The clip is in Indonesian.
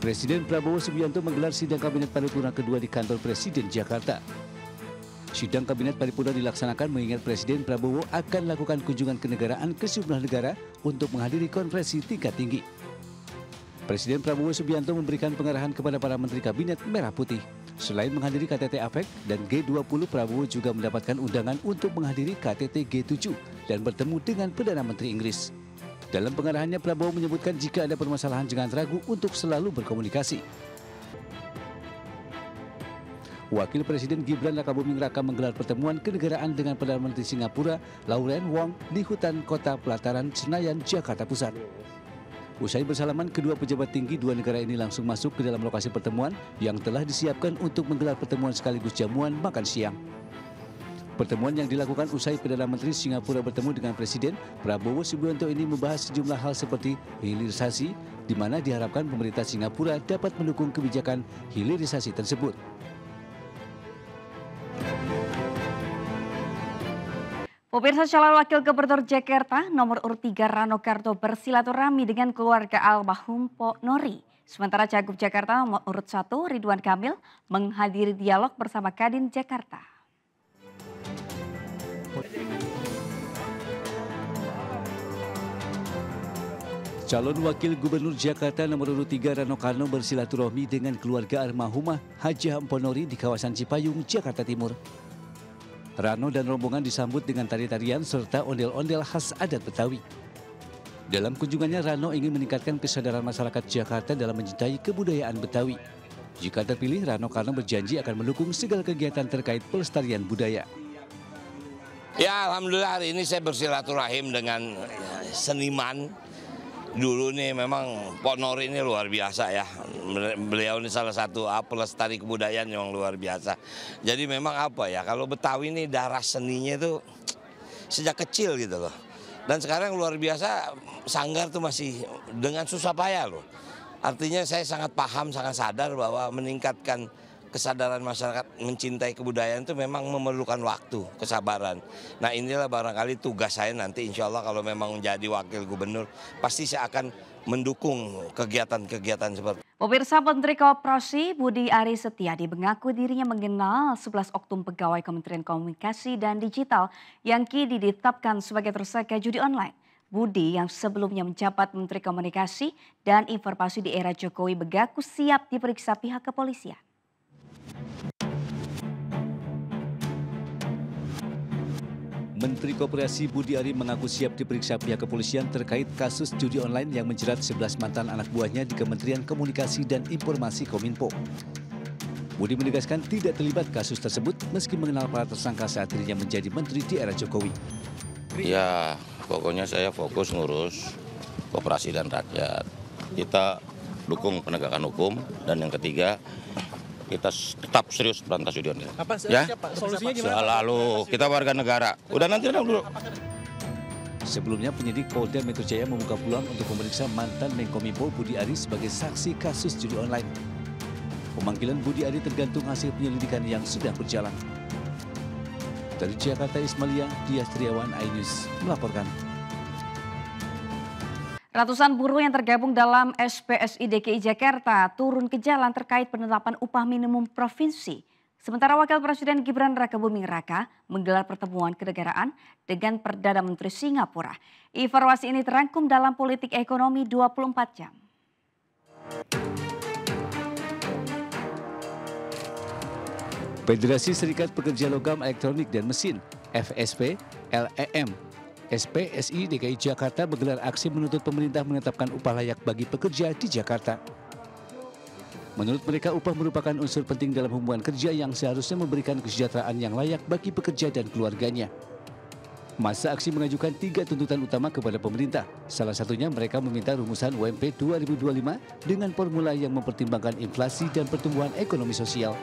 Presiden Prabowo Subianto menggelar sidang kabinet paripurna kedua di kantor Presiden Jakarta. Sidang kabinet paripurna dilaksanakan mengingat Presiden Prabowo akan melakukan kunjungan kenegaraan ke sejumlah negara untuk menghadiri konferensi tingkat tinggi. Presiden Prabowo Subianto memberikan pengarahan kepada para menteri kabinet merah putih. Selain menghadiri KTT APEC dan G20, Prabowo juga mendapatkan undangan untuk menghadiri KTT G7 dan bertemu dengan Perdana Menteri Inggris. Dalam pengarahannya, Prabowo menyebutkan jika ada permasalahan jangan ragu untuk selalu berkomunikasi. Wakil Presiden Gibran Rakabuming Raka menggelar pertemuan kenegaraan dengan Perdana Menteri Singapura Lauren Wong di hutan kota pelataran Senayan, Jakarta Pusat. Usai bersalaman, kedua pejabat tinggi dua negara ini langsung masuk ke dalam lokasi pertemuan yang telah disiapkan untuk menggelar pertemuan sekaligus jamuan makan siang. Pertemuan yang dilakukan usai Perdana Menteri Singapura bertemu dengan Presiden Prabowo Subianto ini membahas sejumlah hal seperti hilirisasi, di mana diharapkan pemerintah Singapura dapat mendukung kebijakan hilirisasi tersebut. Pemirsa, calon wakil gubernur Jakarta nomor urut 3 Rano Karno bersilaturahmi dengan keluarga almarhum Pok Nori. Sementara Cagup Jakarta nomor urut 1 Ridwan Kamil menghadiri dialog bersama Kadin Jakarta. Calon wakil gubernur Jakarta nomor urut 3 Rano Karno bersilaturahmi dengan keluarga almarhumah Hajah Mpok Nori di kawasan Cipayung, Jakarta Timur. Rano dan rombongan disambut dengan tari-tarian serta ondel-ondel khas adat Betawi. Dalam kunjungannya, Rano ingin meningkatkan kesadaran masyarakat Jakarta dalam mencintai kebudayaan Betawi. Jika terpilih, Rano Karno berjanji akan mendukung segala kegiatan terkait pelestarian budaya. Ya, alhamdulillah hari ini saya bersilaturahim dengan seniman. Dulu nih memang Pok Nori ini luar biasa ya. Beliau ini salah satu pelestari kebudayaan yang luar biasa. Jadi memang apa ya, kalau Betawi ini darah seninya itu sejak kecil gitu loh. Dan sekarang luar biasa, Sanggar tuh masih dengan susah payah loh. Artinya saya sangat paham, sangat sadar bahwa meningkatkan kesadaran masyarakat mencintai kebudayaan itu memang memerlukan waktu, kesabaran. Nah inilah barangkali tugas saya nanti, insya Allah kalau memang menjadi wakil gubernur, pasti saya akan mendukung kegiatan-kegiatan seperti itu. Pemirsa, Menteri Koperasi Budi Ari Setiadi mengaku dirinya mengenal 11 oknum pegawai Kementerian Komunikasi dan Digital yang kini ditetapkan sebagai tersangka judi online. Budi yang sebelumnya menjabat Menteri Komunikasi dan Informasi di era Jokowi mengaku siap diperiksa pihak kepolisian. Menteri Koperasi Budi Ari mengaku siap diperiksa pihak kepolisian terkait kasus judi online yang menjerat 11 mantan anak buahnya di Kementerian Komunikasi dan Informasi Kominfo. Budi menegaskan tidak terlibat kasus tersebut meski mengenal para tersangka saat dirinya menjadi menteri di era Jokowi. Ya, pokoknya saya fokus ngurus koperasi dan rakyat. Kita dukung penegakan hukum, dan yang ketiga kita tetap serius berantas judi online. Ya, solusinya gimana? Selalu kita warga negara. Udah nanti dulu. Sebelumnya penyidik Polda Metro Jaya membuka peluang untuk memeriksa mantan Menkominfo Budi Ari sebagai saksi kasus judi online. Pemanggilan Budi Ari tergantung hasil penyelidikan yang sudah berjalan. Dari Jakarta, Ismailia Dias Triawan, iNews melaporkan. Ratusan buruh yang tergabung dalam SPSI DKI Jakarta turun ke jalan terkait penetapan upah minimum provinsi. Sementara Wakil Presiden Gibran Rakabuming Raka menggelar pertemuan kenegaraan dengan Perdana Menteri Singapura. Informasi ini terangkum dalam Politik Ekonomi 24 jam. Federasi Serikat Pekerja Logam Elektronik dan Mesin (FSP) LEM SPSI DKI Jakarta menggelar aksi menuntut pemerintah menetapkan upah layak bagi pekerja di Jakarta. Menurut mereka, upah merupakan unsur penting dalam hubungan kerja yang seharusnya memberikan kesejahteraan yang layak bagi pekerja dan keluarganya. Masa aksi mengajukan 3 tuntutan utama kepada pemerintah. Salah satunya mereka meminta rumusan UMP 2025 dengan formula yang mempertimbangkan inflasi dan pertumbuhan ekonomi sosial.